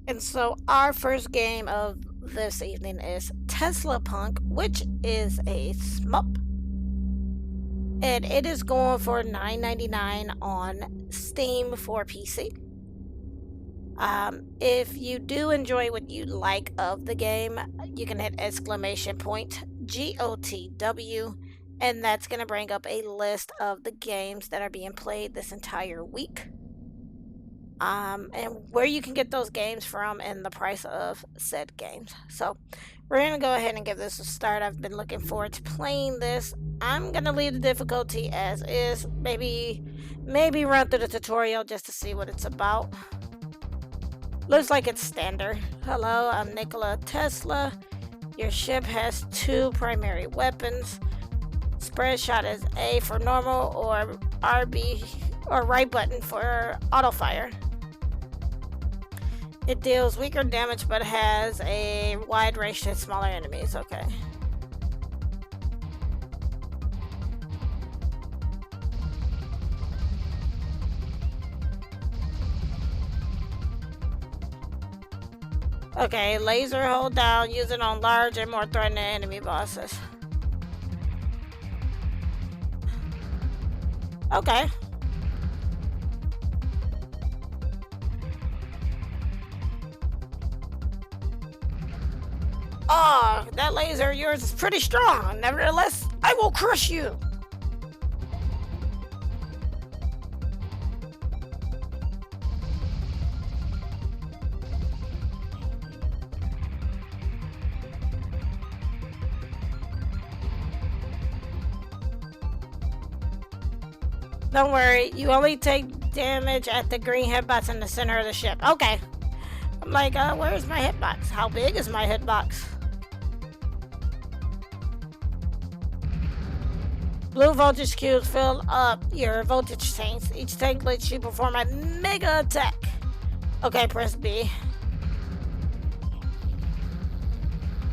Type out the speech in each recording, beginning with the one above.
And so our first game of this evening is Teslapunk, which is a shmup. And it is going for $9.99 on Steam for PC. If you do enjoy what you like of the game, you can hit exclamation point GOTW, and that's going to bring up a list of the games that are being played this entire week. And where you can get those games from and the price of said games. So we're going to go ahead and give this a start. I've been looking forward to playing this. I'm going to leave the difficulty as is. Maybe run through the tutorial just to see what it's about. Looks like it's standard. Hello, I'm Nikola Tesla. Your ship has 2 primary weapons. Spread shot is A for normal or RB or right button for auto fire. It deals weaker damage but has a wide range to smaller enemies. Okay. Okay, laser hold down, use it on large and more threatening enemy bosses. Okay. Oh, that laser of yours is pretty strong. Nevertheless, I will crush you. Don't worry, you only take damage at the green hitbox in the center of the ship. Okay. I'm like, where's my hitbox? How big is my hitbox? Blue voltage cubes fill up your voltage tanks. Each tank lets you perform a mega attack. Okay, press B.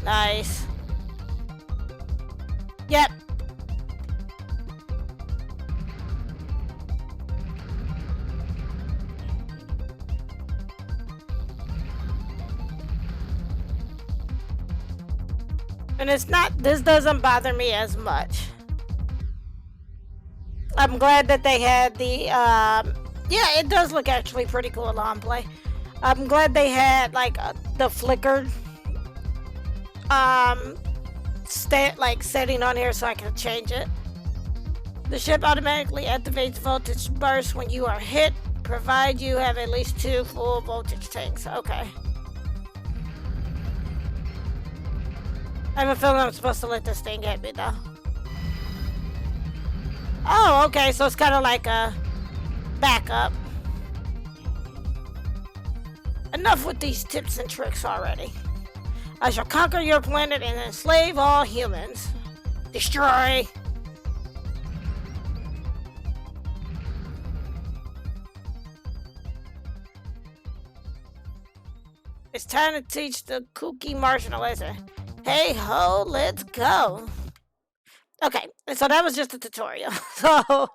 Nice. Yep. And this doesn't bother me as much. I'm glad that they had the, yeah, it does look actually pretty cool on play. I'm glad they had, like, the flickered, setting on here so I can change it. The ship automatically activates voltage bursts when you are hit, provided you have at least 2 full voltage tanks. Okay. I have a feeling I'm supposed to let this thing hit me, though. Oh, okay, so it's kind of like a backup. Enough with these tips and tricks already. I shall conquer your planet and enslave all humans. Destroy! It's time to teach the kooky Martian a lesson. Hey ho, let's go. Okay, so that was just a tutorial. So,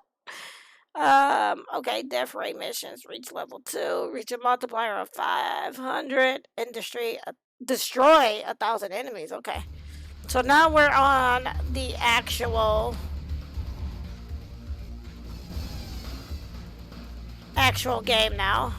okay, death ray missions. Reach level 2. Reach a multiplier of 500 and destroy 1,000 enemies. Okay, so now we're on the actual game now.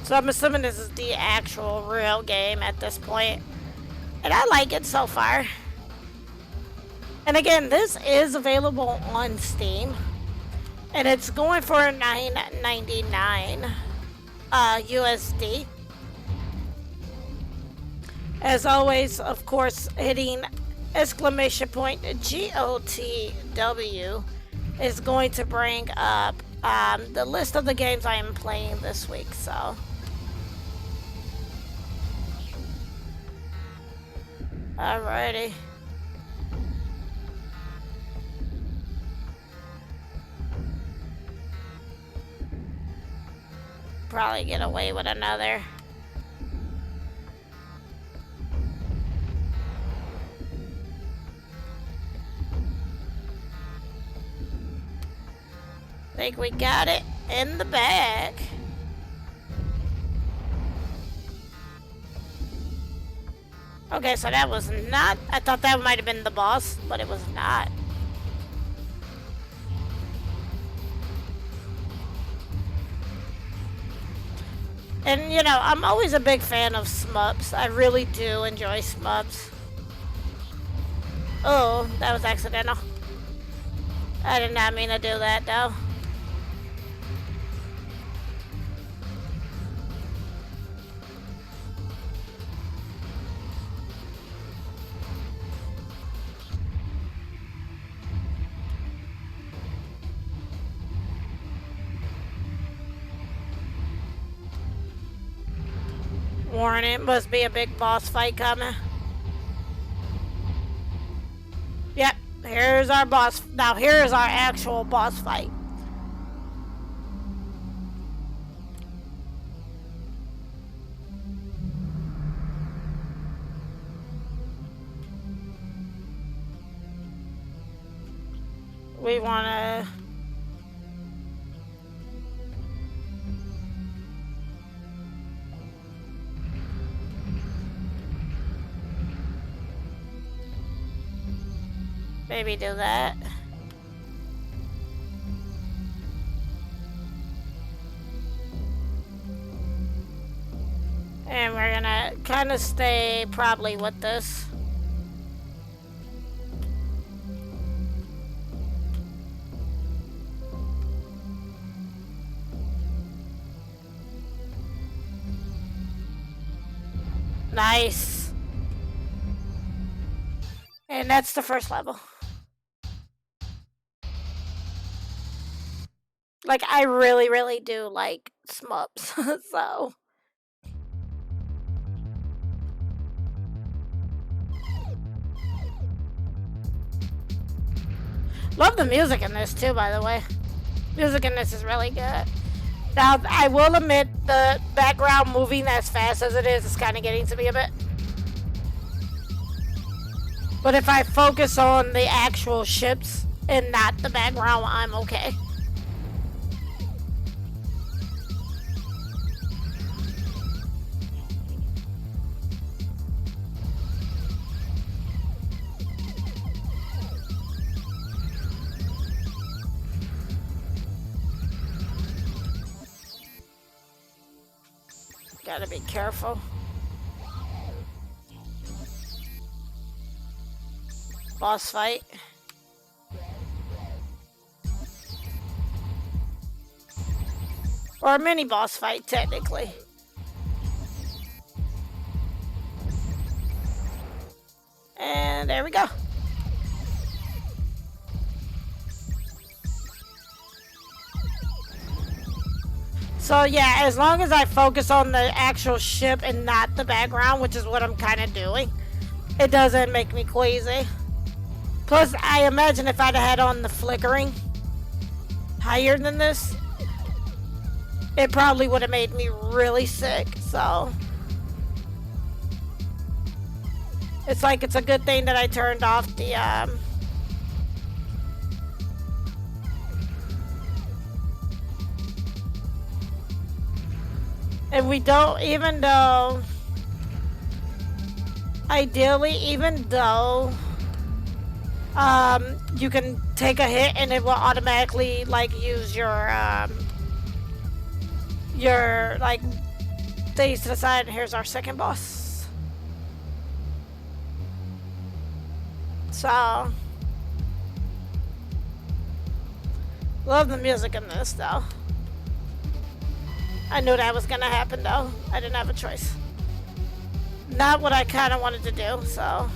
So I'm assuming this is the actual real game at this point. And I like it so far. And again, this is available on Steam. And it's going for $9.99 USD. As always, of course, hitting exclamation point GOTW is going to bring up the list of the games I am playing this week. So alrighty. Probably get away with another. Think we got it in the bag. Okay, so that was not... I thought that might have been the boss, but it was not. And, you know, I'm always a big fan of shmups. I really do enjoy shmups. Oh, that was accidental. I did not mean to do that, though. Warning, must be a big boss fight coming. Yep, here's our boss. Now here's our actual boss fight. We wanna... maybe do that. And we're gonna kind of stay probably with this. Nice. And that's the first level. Like, I really, really do like shmups, so... Love the music in this, too, by the way. Music in this is really good. Now, I will admit, the background moving as fast as it is kind of getting to me a bit. But if I focus on the actual ships and not the background, I'm okay. Gotta be careful. Boss fight. Or a mini boss fight, technically. And there we go. So yeah, as long as I focus on the actual ship and not the background, which is what I'm kind of doing, it doesn't make me queasy. Plus, I imagine if I'd had on the flickering higher than this, it probably would have made me really sick, so... It's like it's a good thing that I turned off the, And we don't, even though... Ideally, even though... you can take a hit and it will automatically, like, use your, like, things to the side. And here's our second boss. So... Love the music in this, though. I knew that was gonna happen, though. I didn't have a choice. Not what I kind of wanted to do, so...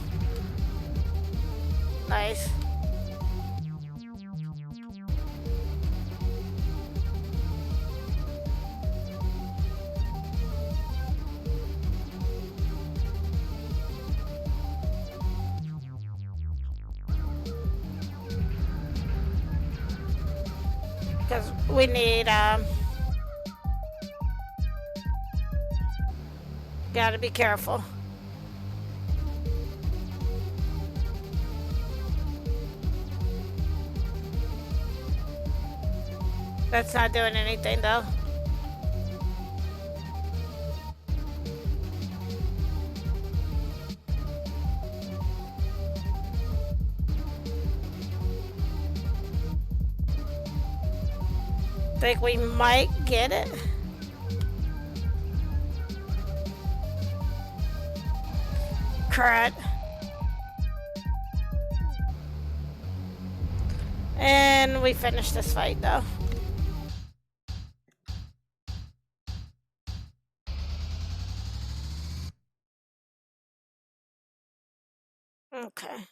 Nice. Because we need, Gotta be careful. That's not doing anything though. Think we might get it. Crud. And we finished this fight though. Okay.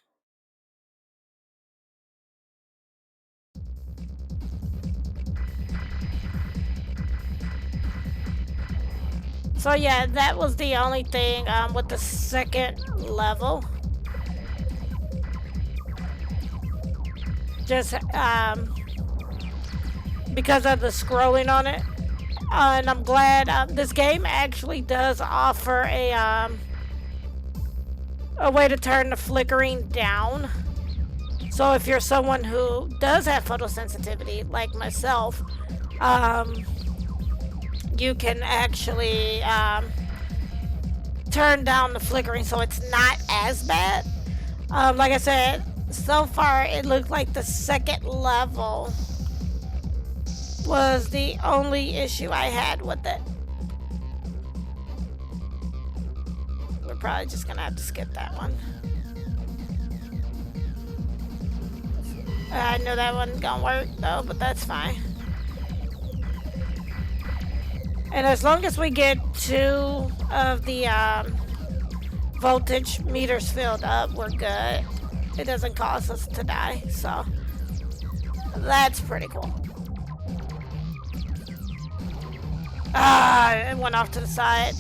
So yeah, that was the only thing with the second level. Just because of the scrolling on it. And I'm glad this game actually does offer a way to turn the flickering down. So if you're someone who does have photosensitivity, like myself, you can actually turn down the flickering so it's not as bad. Like I said, so far it looked like the second level was the only issue I had with it. We're probably just gonna have to skip that one. I know that wasn't gonna work though, but that's fine. And as long as we get 2 of the voltage meters filled up, we're good. It doesn't cause us to die, so that's pretty cool. It went off to the side.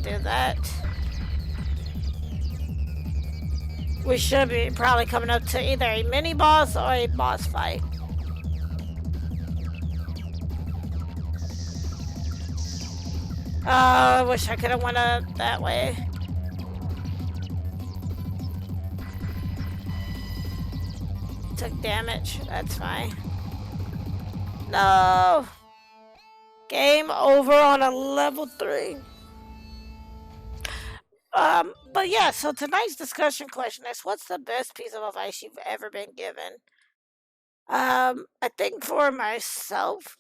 Do that. We should be probably coming up to either a mini boss or a boss fight. I wish I could have went up that way. Took damage. That's fine. No. Game over on a level 3. But yeah, so tonight's discussion question is, what's the best piece of advice you've ever been given? I think for myself.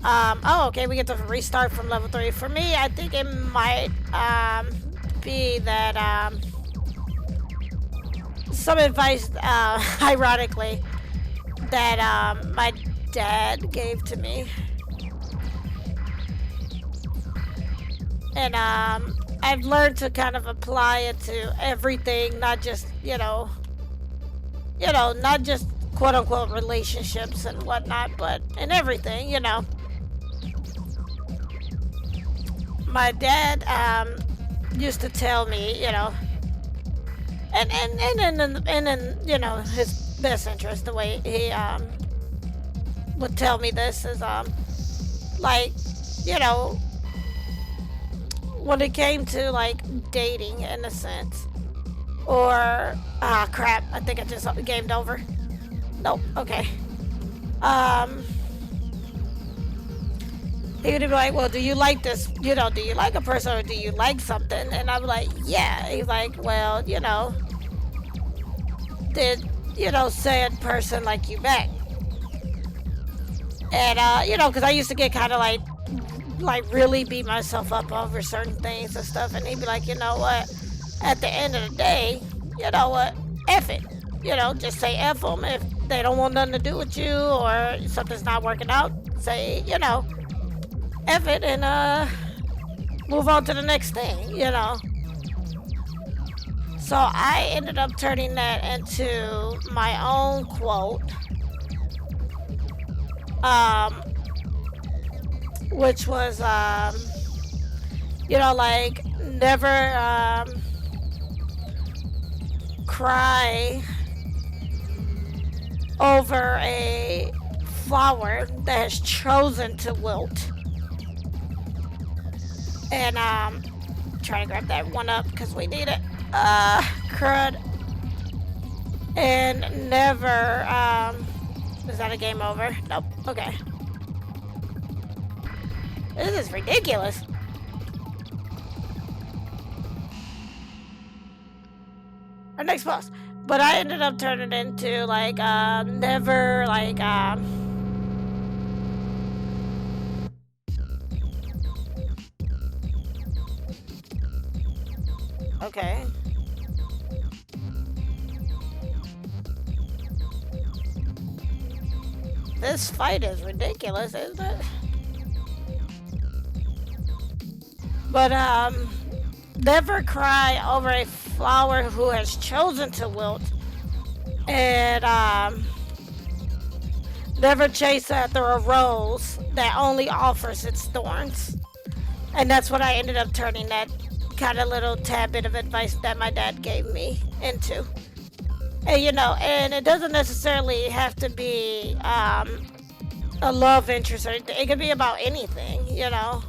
Oh, okay, we get to restart from level 3. For me, I think it might, be that, some advice, ironically, that, my dad gave to me. And I've learned to kind of apply it to everything, not just, not just quote unquote relationships and whatnot, but in everything, My dad used to tell me, and in his best interest, the way he would tell me this is like, when it came to like dating in a sense, or crap, I think I just gamed over. Nope. Okay. He would be like, well, do you like this? Do you like a person or do you like something? And I'm like, yeah. He's like, well, did said person like you back? And because I used to get kind of like really beat myself up over certain things and stuff, and he'd be like, you know what, at the end of the day, you know what, F it, just say F them. If they don't want nothing to do with you or something's not working out, say, F it and move on to the next thing, you know. So I ended up turning that into my own quote, which was, you know, like, never cry over a flower that has chosen to wilt. And try to grab that one up because we need it. Crud. And never, is that a game over? Nope. Okay. This is ridiculous. Our next boss. But I ended up turning it into, like, never, like, okay. This fight is ridiculous, isn't it? But, never cry over a flower who has chosen to wilt. And, never chase after a rose that only offers its thorns. And that's what I ended up turning that kind of little tad bit of advice that my dad gave me into. And, you know, and it doesn't necessarily have to be a love interest or anything. It could be about anything, you know.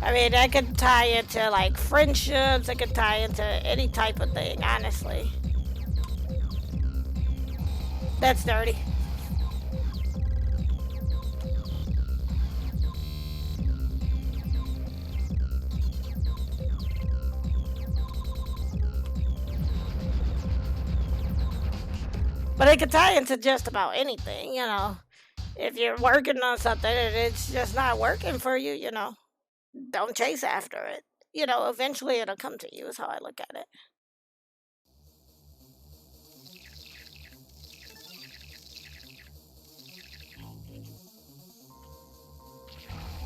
I mean, that could tie into, like, friendships. It could tie into any type of thing, honestly. That's dirty. But it could tie into just about anything, you know. If you're working on something and it's just not working for you, you know, don't chase after it. You know, eventually it'll come to you, is how I look at it.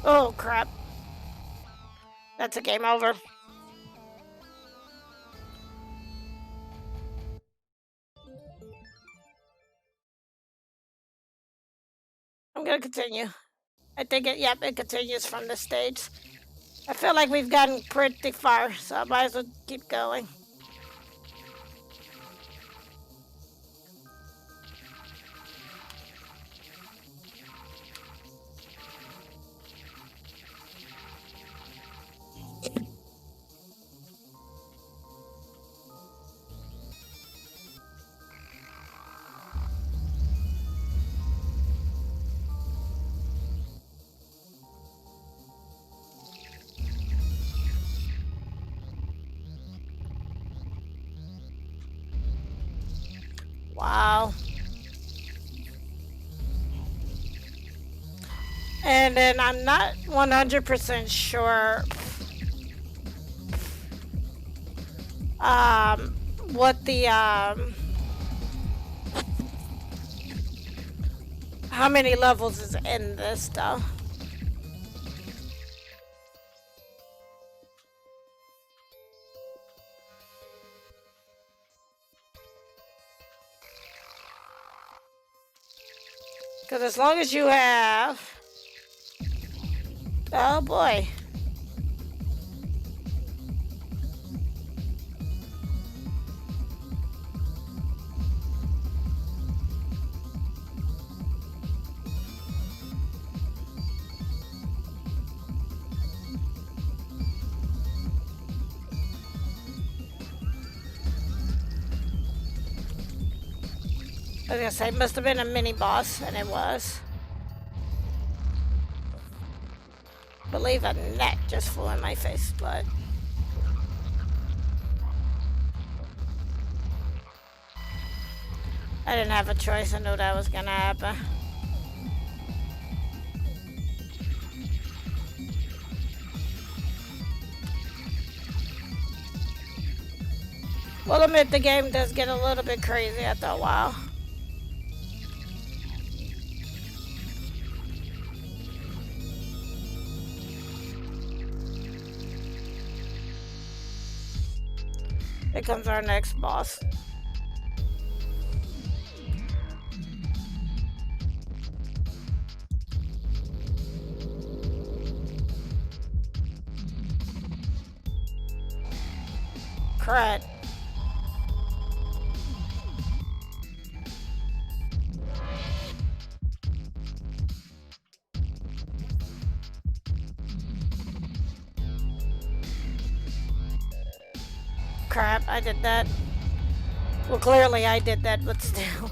Oh, crap. That's a game over. I'm gonna continue. I think it continues from this stage. I feel like we've gotten pretty far, so I might as well keep going. Wow. And then I'm not 100% sure what the how many levels is in this though. Because as long as you have, oh boy. I was gonna say, must have been a mini boss, and it was. Believe a net just flew in my face, but I didn't have a choice. I knew that was gonna happen. We'll admit the game does get a little bit crazy after a while. Here comes our next boss. Crud. Crap, I did that. Well, clearly I did that, but still.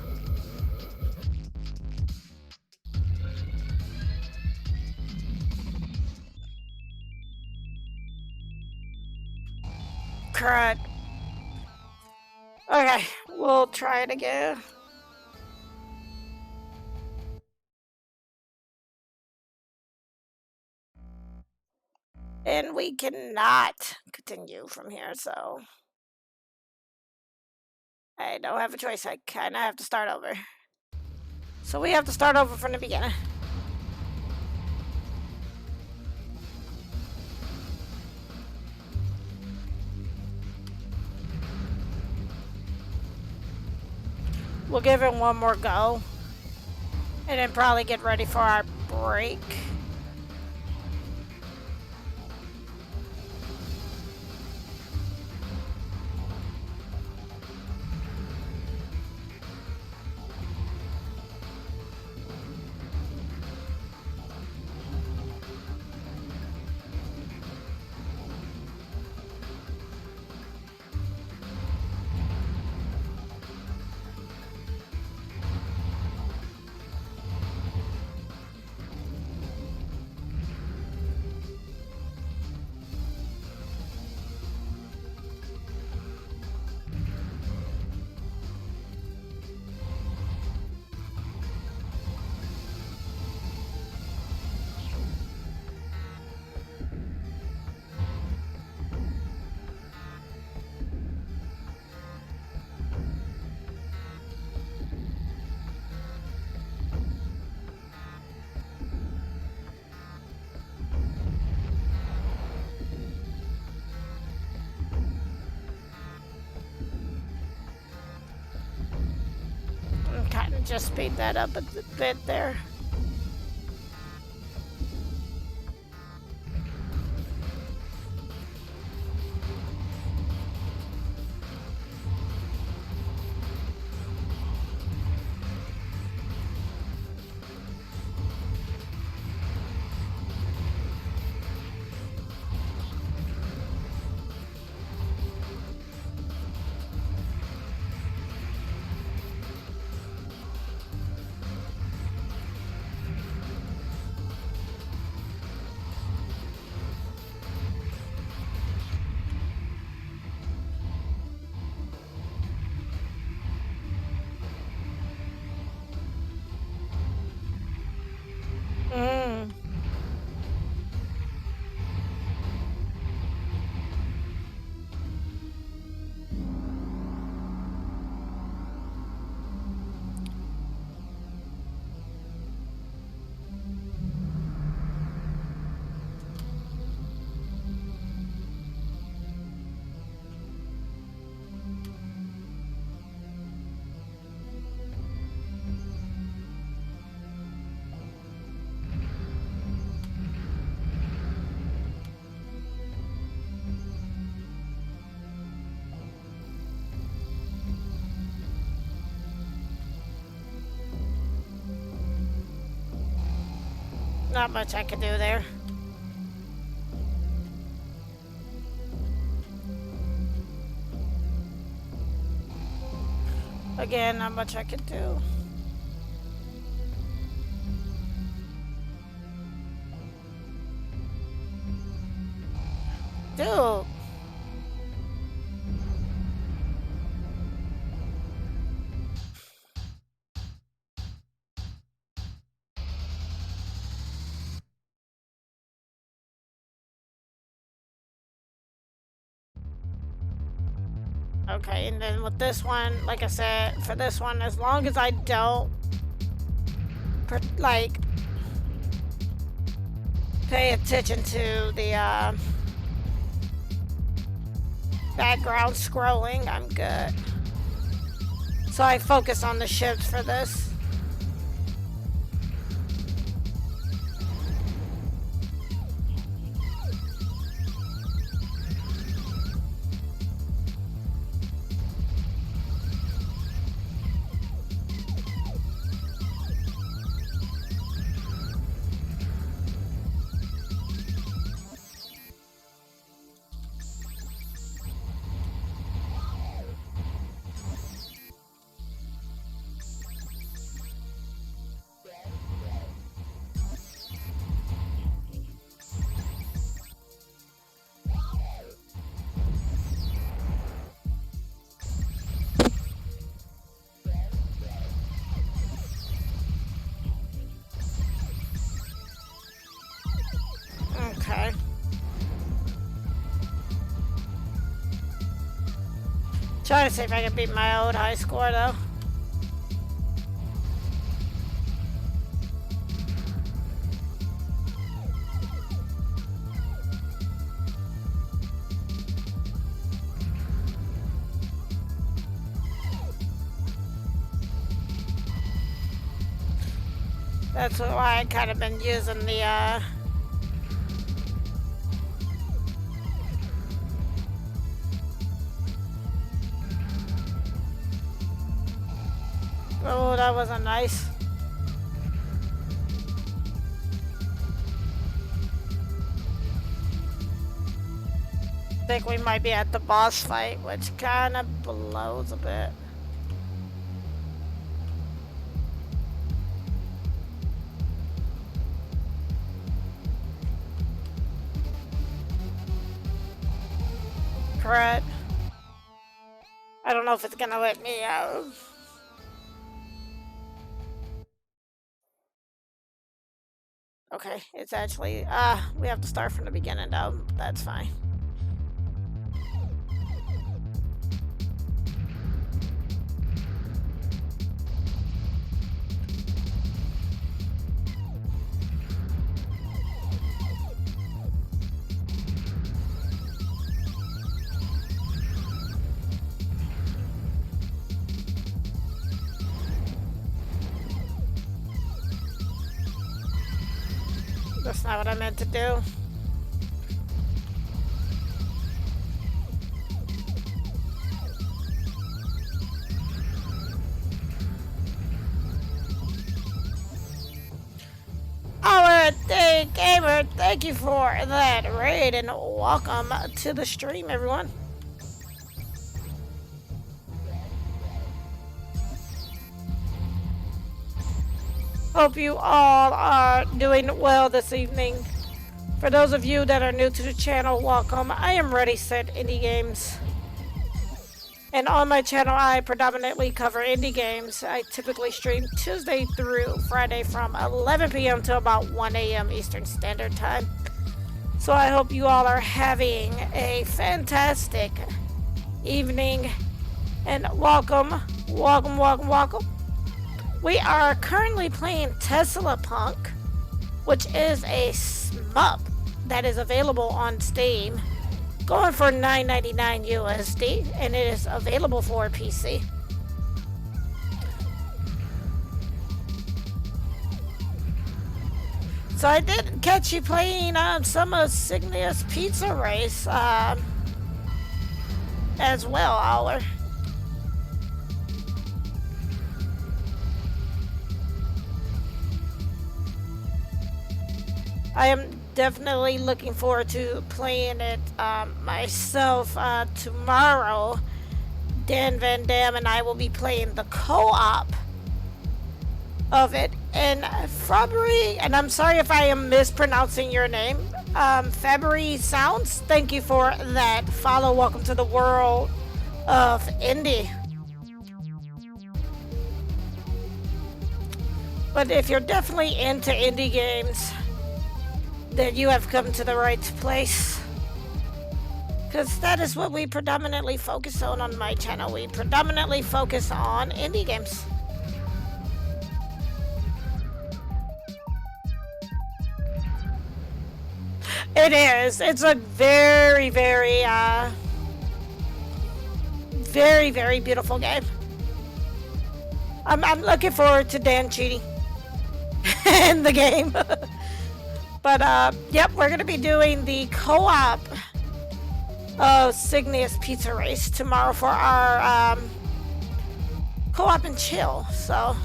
Crud. Okay, we'll try it again. And we cannot continue from here, so I don't have a choice. I kind of have to start over. So we have to start over from the beginning. We'll give it one more go. And then probably get ready for our break. Kind of just speed that up a bit there. Mm. Not much I can do there. Again, not much I can do. Dude. Okay, and then with this one, like I said, for this one, as long as I don't, like, pay attention to the background scrolling, I'm good. So I focus on the ships for this. Okay. Trying to see if I can beat my old high score though. That's why I kind of been using the oh, that wasn't nice. I think we might be at the boss fight, which kind of blows a bit. Correct. I don't know if it's gonna let me out. Okay, it's actually, we have to start from the beginning though. That's fine. That's not what I meant to do. Our day gamer, thank you for that raid and welcome to the stream, everyone. Hope you all are doing well this evening. For those of you that are new to the channel, welcome. I am Ready Set Indie Games. And on my channel, I predominantly cover indie games. I typically stream Tuesday through Friday from 11 p.m. to about 1 a.m. Eastern Standard Time. So I hope you all are having a fantastic evening. And welcome, welcome, welcome, welcome. We are currently playing Teslapunk, which is a shmup that is available on Steam, going for $9.99 USD, and it is available for PC. So I did catch you playing some of Cygnus Pizza Race as well, Oller. I am definitely looking forward to playing it myself tomorrow. Dan Van Dam and I will be playing the co-op of it. And Fabry, and I'm sorry if I am mispronouncing your name, Fabry Sounds, thank you for that follow. Welcome to the world of indie. But if you're definitely into indie games, then you have come to the right place. because that is what we predominantly focus on my channel. We predominantly focus on indie games. It is. It's a very, very beautiful game. I'm looking forward to Dan cheating in the game. But yep, we're gonna be doing the co-op Cygnus Pizza Race tomorrow for our co-op and chill. So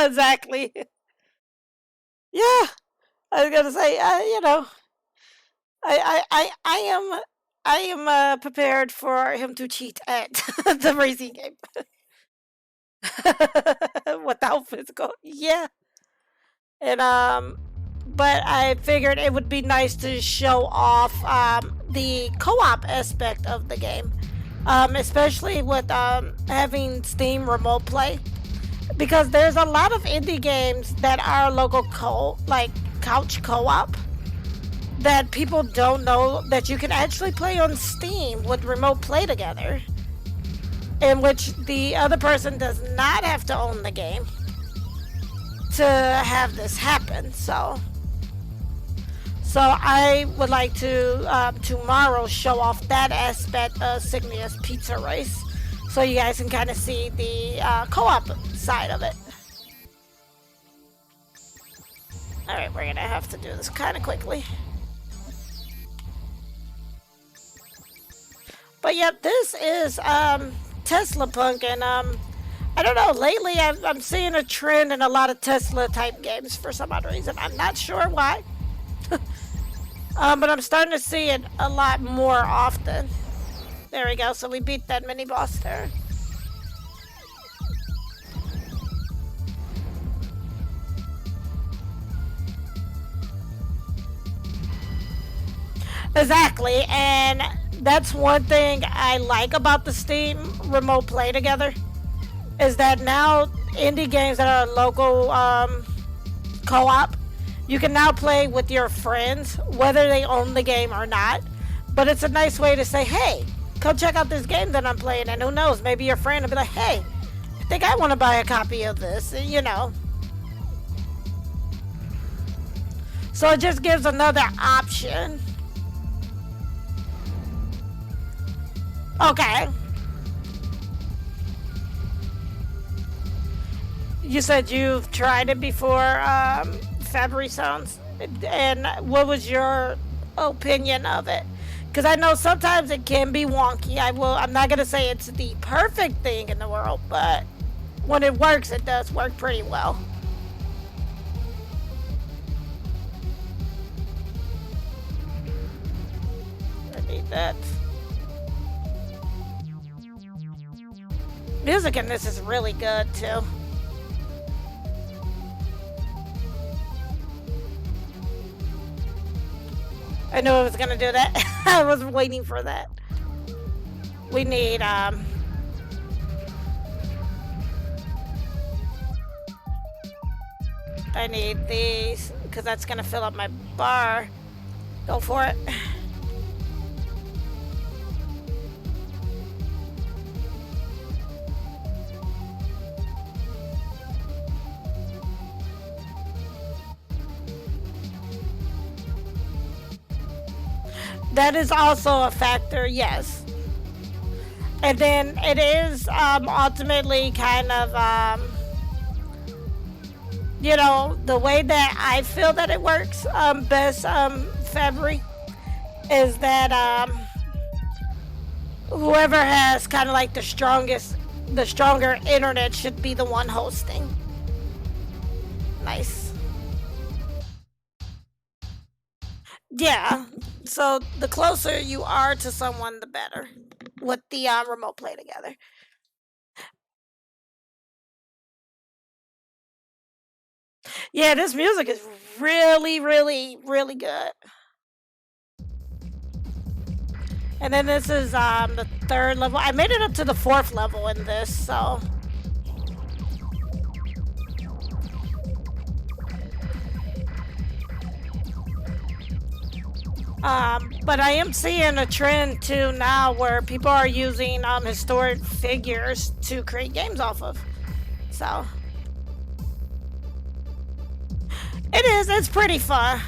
exactly. Yeah, I was gonna say, I am prepared for him to cheat at the racing game without physical. Yeah, and but I figured it would be nice to show off the co-op aspect of the game, especially with having Steam Remote Play, because there's a lot of indie games that are local like couch co-op that people don't know that you can actually play on Steam with remote play together, in which the other person does not have to own the game to have this happen. So I would like to tomorrow show off that aspect of Cygnus Pizza Race, so you guys can kind of see the co-op side of it. All right, we're gonna have to do this kind of quickly. But yep, this is Teslapunk, and I don't know. Lately, I'm seeing a trend in a lot of Tesla type games for some odd reason. I'm not sure why, but I'm starting to see it a lot more often. There we go. So we beat that mini boss there. Exactly, and that's one thing I like about the Steam Remote Play Together, is that now indie games that are local co-op, you can now play with your friends whether they own the game or not. But it's a nice way to say, hey, come check out this game that I'm playing, and who knows, maybe your friend will be like, hey, I think I want to buy a copy of this, you know. So it just gives another option. Okay. You said you've tried it before, Fabry Sounds, and what was your opinion of it? Because I know sometimes it can be wonky. I'm not gonna say it's the perfect thing in the world, but when it works, it does work pretty well. I need that. Music in this is really good too. I knew I was gonna do that. I was waiting for that. We need I need these because that's gonna fill up my bar. Go for it. That is also a factor, yes. And then it is ultimately kind of, the way that I feel that it works best, February, is that whoever has kind of like the stronger internet should be the one hosting. Nice. Yeah. So the closer you are to someone, the better with the remote play together. Yeah, this music is really, really, really good. And then this is the third level. I made it up to the fourth level in this, so. But I am seeing a trend too now where people are using historic figures to create games off of. So it is. It's pretty fun.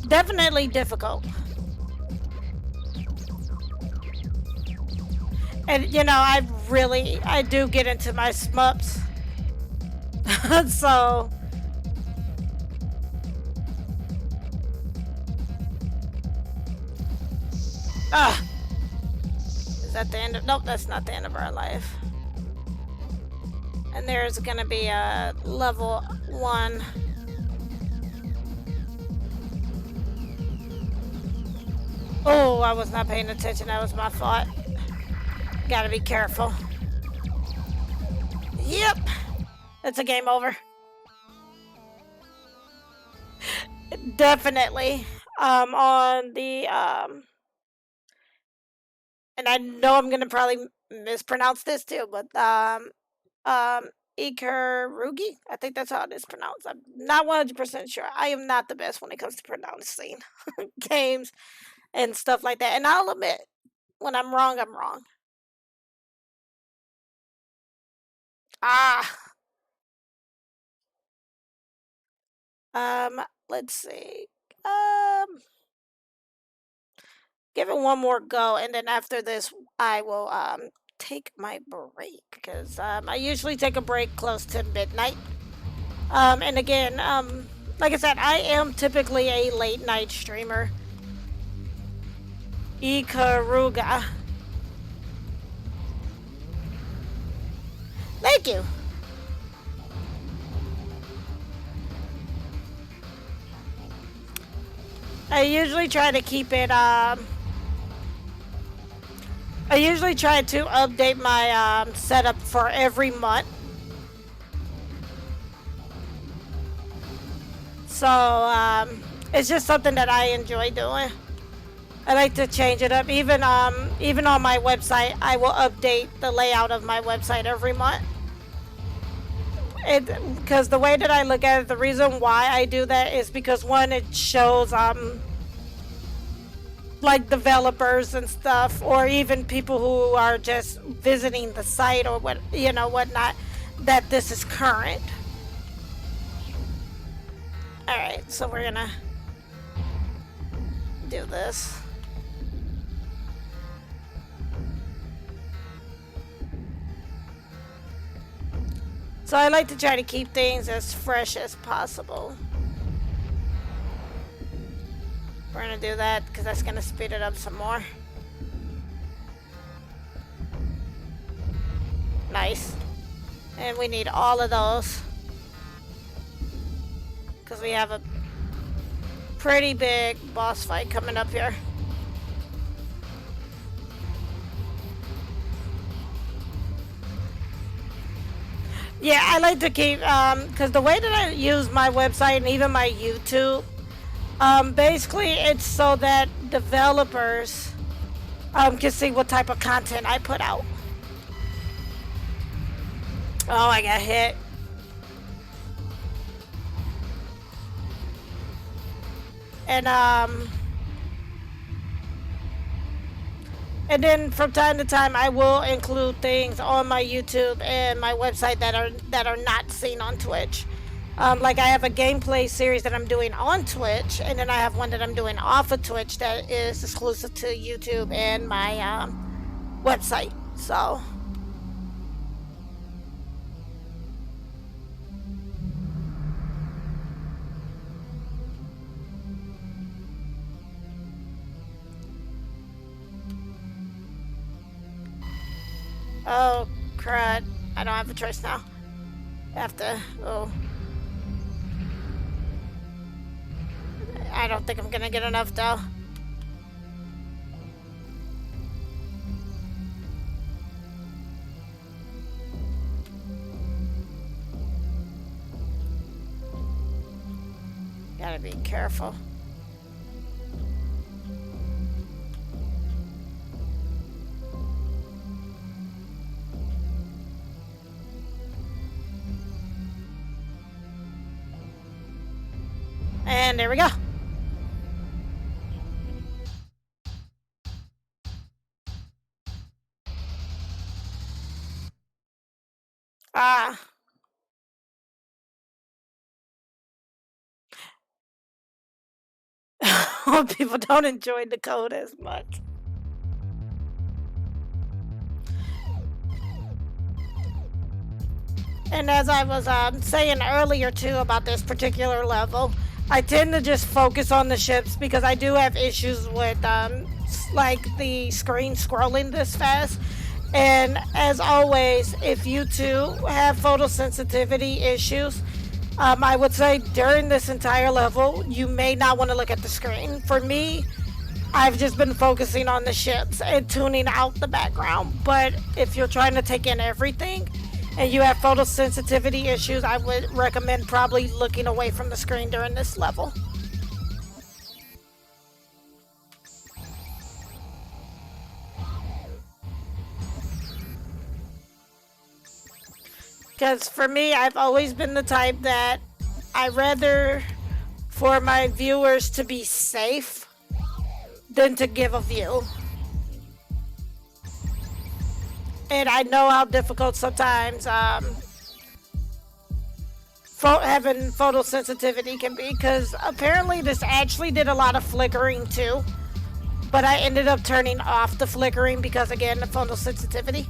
Definitely difficult. And you know, I do get into my shmups. So is that the end of, nope, that's not the end of our life. And there's gonna be a level 1. Oh, I was not paying attention, that was my fault. Gotta be careful. Yep. It's a game over. Definitely. On the and I know I'm gonna probably mispronounce this too, but Ikarugi. I think that's how it is pronounced. I'm not 100% sure. I am not the best when it comes to pronouncing games and stuff like that. And I'll admit, when I'm wrong, I'm wrong. Ah. Let's see. Give it one more go, and then after this, I will take my break because I usually take a break close to midnight. And again, like I said, I am typically a late night streamer. Ikaruga. Thank you. I usually try to keep it. I usually try to update my setup for every month. So it's just something that I enjoy doing. I like to change it up. Even on my website, I will update the layout of my website every month. Because the way that I look at it, the reason why I do that is because one, it shows like developers and stuff, or even people who are just visiting the site or whatnot, that this is current. All right, so we're gonna do this. So I like to try to keep things as fresh as possible. We're gonna do that because that's gonna speed it up some more. Nice. And we need all of those because we have a pretty big boss fight coming up here. Yeah, I like to keep, because the way that I use my website and even my YouTube, basically it's so that developers can see what type of content I put out. Oh, I got hit. And then from time to time, I will include things on my YouTube and my website that are not seen on Twitch. Like I have a gameplay series that I'm doing on Twitch, and then I have one that I'm doing off of Twitch that is exclusive to YouTube and my website. So. Oh, crud. I don't have a choice now. I have to. Oh. I don't think I'm gonna get enough, though. Gotta be careful. And there we go. Ah. People don't enjoy the code as much. And as I was saying earlier too about this particular level, I tend to just focus on the ships because I do have issues with like the screen scrolling this fast. And as always, if you too have photosensitivity issues, I would say during this entire level, you may not want to look at the screen. For me, I've just been focusing on the ships and tuning out the background. But if you're trying to take in everything and you have photosensitivity issues, I would recommend probably looking away from the screen during this level. Because for me, I've always been the type that I rather for my viewers to be safe than to give a view. And I know how difficult sometimes having photosensitivity can be, because apparently this actually did a lot of flickering too. But I ended up turning off the flickering because, again, the photosensitivity.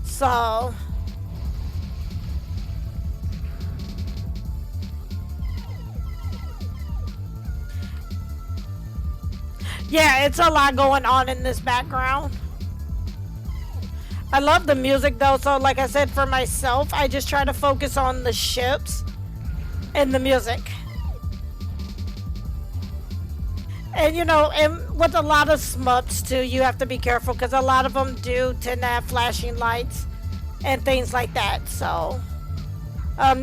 So yeah, it's a lot going on in this background. I love the music though, so like I said, for myself, I just try to focus on the ships and the music. And you know, and with a lot of shmups too, you have to be careful because a lot of them do tend to have flashing lights and things like that. So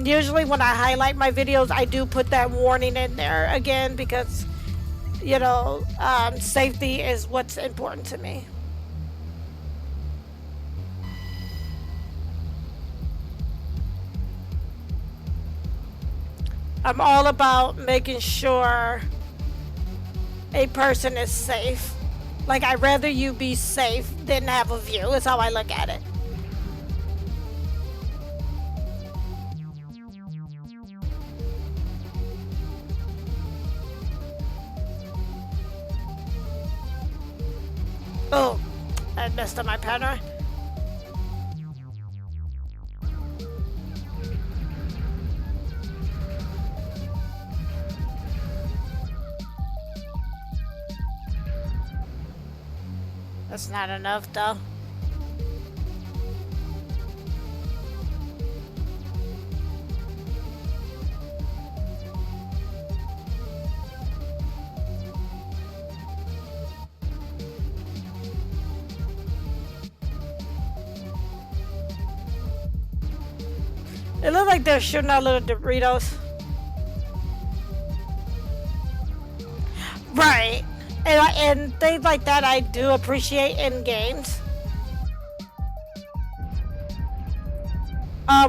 usually when I highlight my videos, I do put that warning in there again because, you know, safety is what's important to me. I'm all about making sure a person is safe. Like, I'd rather you be safe than have a view, is how I look at it. Oh, I messed up my pattern. That's not enough though. It looks like they're shooting out little Doritos. Right. And things like that I do appreciate in games.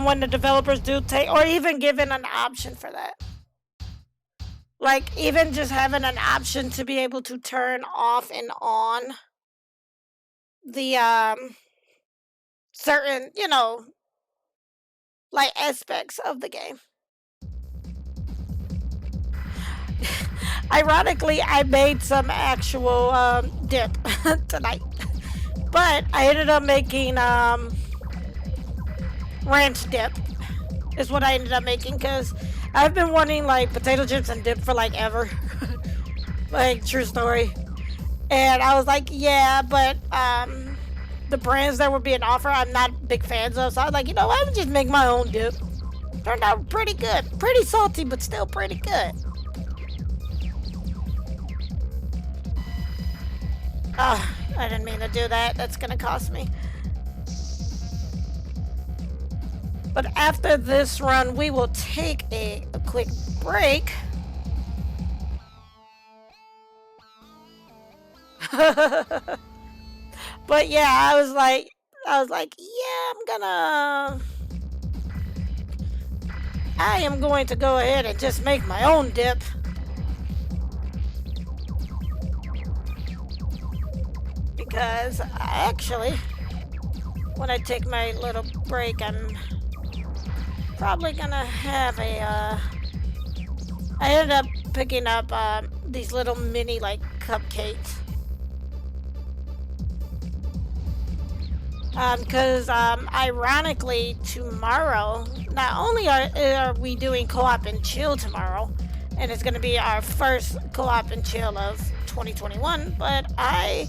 When the developers do take, or even given an option for that. Like, even just having an option to be able to turn off and on the, certain, you know, like aspects of the game. Ironically, I made some actual dip tonight, but I ended up making ranch dip. Is what I ended up making because I've been wanting like potato chips and dip for like ever. Like, true story. And I was like, yeah, but the brands that were being offered, I'm not big fans of. So I was like, you know what? I'm just make my own dip. Turned out pretty good. Pretty salty, but still pretty good. Oh, I didn't mean to do that. That's gonna cost me. But after this run, we will take a quick break. But yeah, I was like, yeah, I am going to go ahead and just make my own dip. Because actually, when I take my little break, I'm probably gonna have a, I ended up picking up these little mini like cupcakes. Because ironically, tomorrow, not only are we doing co-op and chill tomorrow, and it's gonna be our first co-op and chill of 2021, but I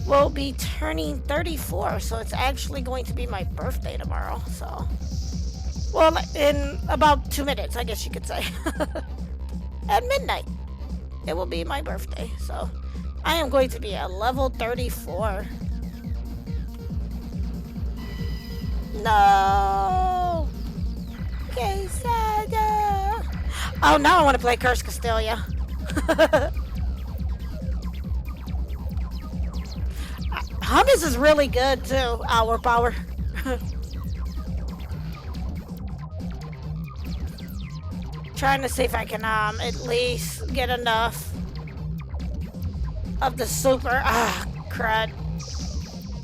will be turning 34, so it's actually going to be my birthday tomorrow. So, well, in about 2 minutes, I guess you could say. At midnight, it will be my birthday. So, I am going to be a level 34. No! Quesada! Oh, now I want to play Curse Castelia. Hummus is really good too. Our power. Trying to see if I can at least get enough of the super crud.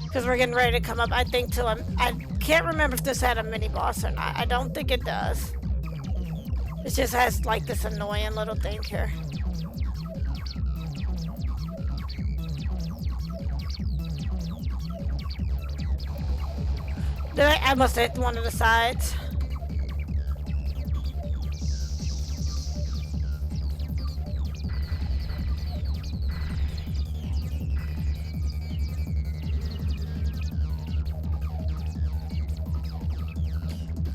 Because we're getting ready to come up, I think, to I can't remember if this had a mini boss or not. I don't think it does. It just has like this annoying little thing here. I must have hit one of the sides.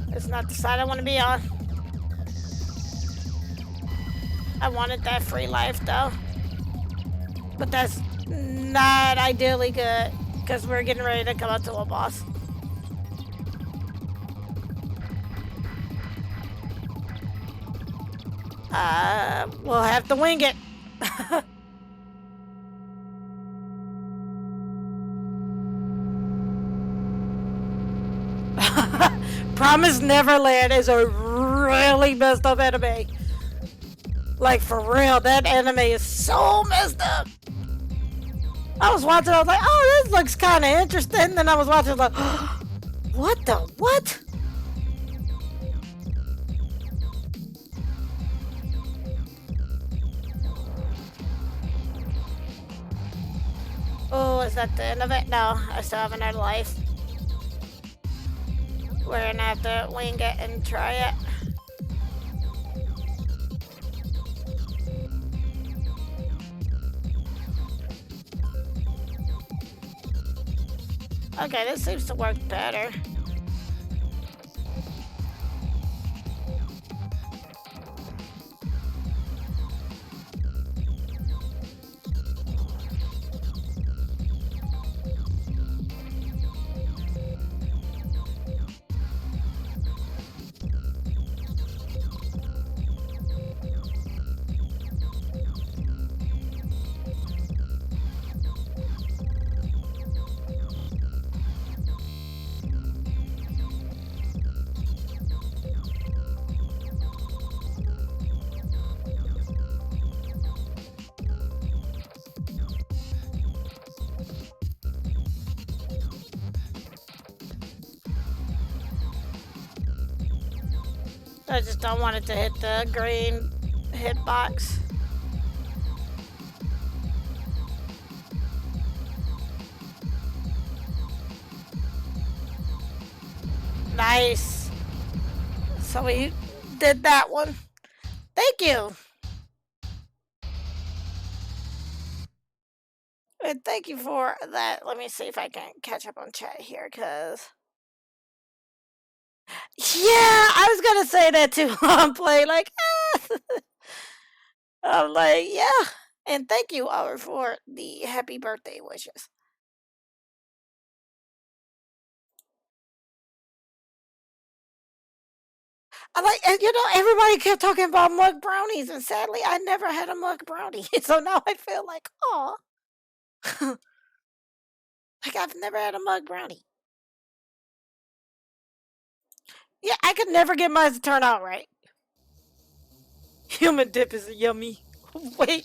It's not the side I want to be on. I wanted that free life though. But that's not ideally good because we're getting ready to come up to a boss. We'll have to wing it. Promise Neverland is a really messed up anime. Like, for real, that anime is so messed up. I was watching, I was like, oh, this looks kind of interesting. Then I was watching, like, what the what? Oh, is that the end of it? No, I still have another life. We're gonna have to wing it and try it. Okay, this seems to work better. I just don't want it to hit the green hitbox. Nice. So we did that one. Thank you. And thank you for that. Let me see if I can catch up on chat here, because... Yeah, I was gonna say that too on play. Like, I'm like, yeah. And thank you, Our, for the happy birthday wishes. I like, and you know, everybody kept talking about mug brownies, and sadly, I never had a mug brownie. So now I feel like, oh, like I've never had a mug brownie. Yeah, I could never get mine to turn out right. Human dip is yummy. Wait,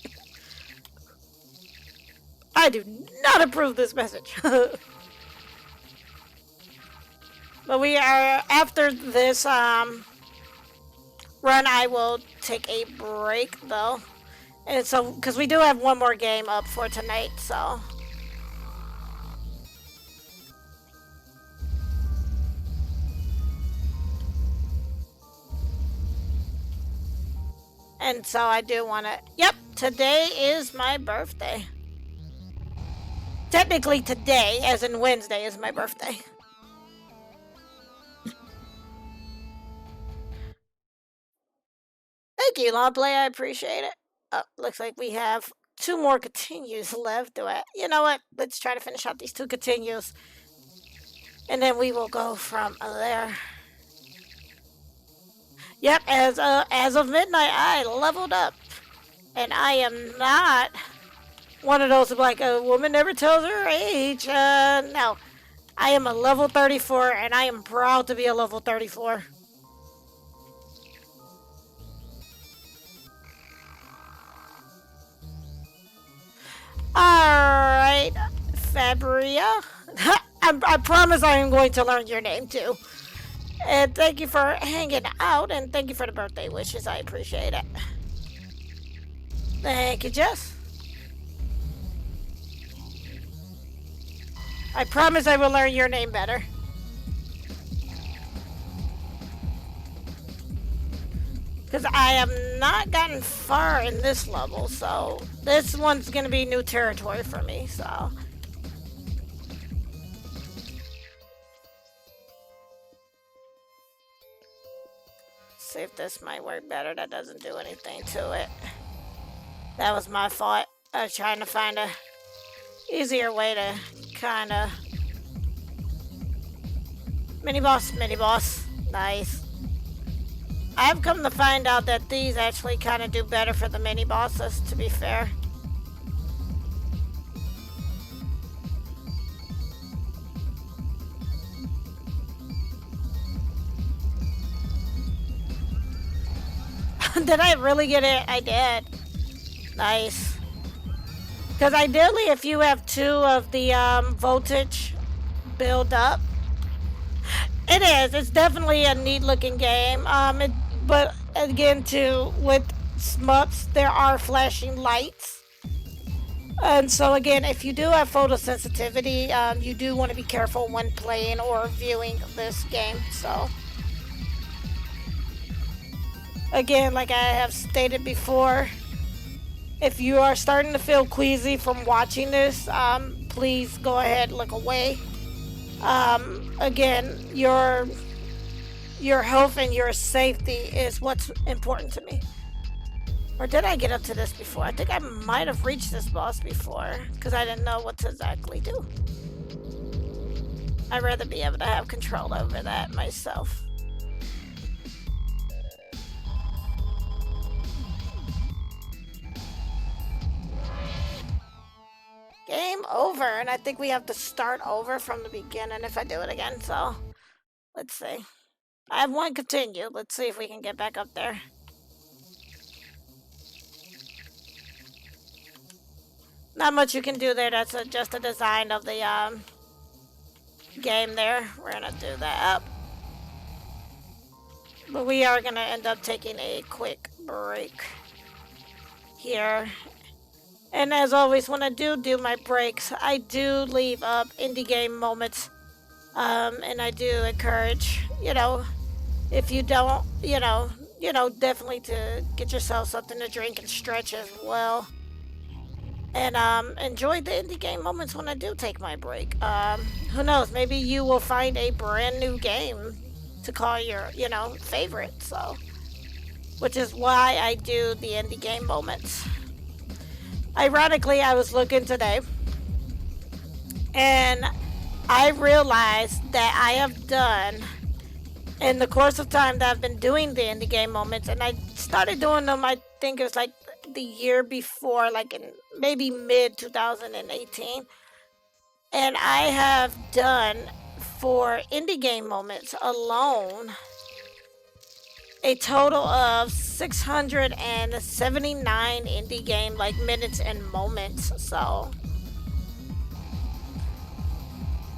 I do not approve this message. But we are after this run. I will take a break though, and so because we do have one more game up for tonight, so. And so I do want to. Yep, today is my birthday. Technically, today, as in Wednesday, is my birthday. Thank you, Long Play. I appreciate it. Oh, looks like we have two more continues left. You know what? Let's try to finish out these two continues, and then we will go from there. Yep, as of midnight, I leveled up, and I am not one of those like a woman never tells her age. No, I am a level 34, and I am proud to be a level 34. Alright, Fabria. I promise I am going to learn your name too. And thank you for hanging out, and thank you for the birthday wishes. I appreciate it. Thank you, Jess. I promise I will learn your name better. Because I have not gotten far in this level, so this one's going to be new territory for me, so. See if this might work better. That doesn't do anything to it. That was my fault. I was trying to find a easier way to kind of. Mini boss. Nice. I've come to find out that these actually kind of do better for the mini bosses, to be fair. Did I really get it? I did. Nice. Because ideally, if you have two of the voltage build up, it is. It's definitely a neat looking game. But again, too, with shmups, there are flashing lights. And so again, if you do have photosensitivity, you do want to be careful when playing or viewing this game. So again, like I have stated before, if you are starting to feel queasy from watching this, please go ahead and look away. Again, your health and your safety is what's important to me. Or did I get up to this before? I think I might have reached this boss before, because I didn't know what to exactly do. I'd rather be able to have control over that myself. Game over, and I think we have to start over from the beginning if I do it again, so let's see. I have one continue. Let's see if we can get back up there. Not much you can do there. That's just a design of the game there. We're gonna do that up. But we are gonna end up taking a quick break here. And as always, when I do my breaks, I do leave up indie game moments. And I do encourage, if you don't, definitely to get yourself something to drink and stretch as well. And enjoy the indie game moments when I do take my break. Who knows? Maybe you will find a brand new game to call your, favorite. So, which is why I do the indie game moments. Ironically, I was looking today, and I realized that I have done, in the course of time that I've been doing the indie game moments, and I started doing them, I think it was like the year before, like in maybe mid 2018. And I have done for indie game moments alone a total of 679 indie game like minutes and moments. So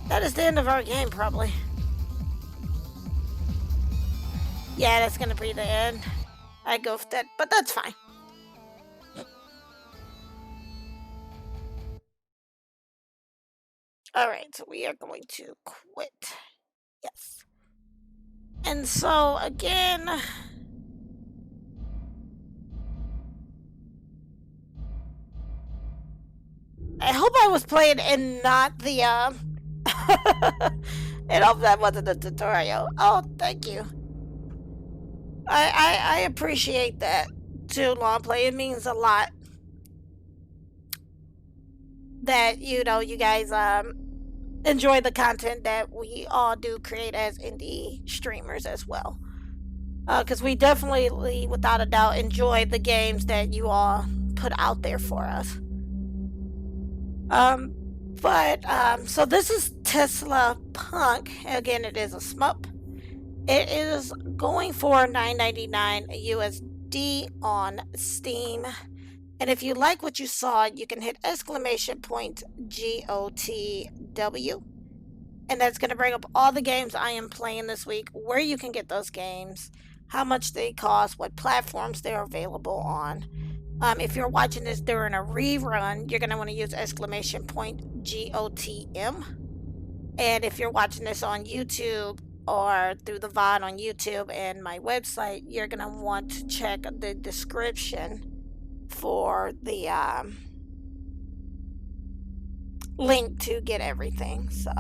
that is the end of our game, probably. Yeah, that's gonna be the end. I go for that, but that's fine. All right, so we are going to quit. Yes. And so again, I hope I was playing and not the I hope that wasn't a tutorial. Oh, thank you. I appreciate that too, long play. It means a lot that you guys enjoy the content that we all do create as indie streamers as well. Because we definitely, without a doubt, enjoy the games that you all put out there for us. Um, so this is Teslapunk. Again, it is a shmup. It is going for $9.99 USD on Steam. And if you like what you saw, you can hit !GOTW. And that's going to bring up all the games I am playing this week, where you can get those games, how much they cost, what platforms they're available on. If you're watching this during a rerun, you're going to want to use !GOTM. And if you're watching this on YouTube or through the VOD on YouTube and my website, you're going to want to check the description for the link to get everything. So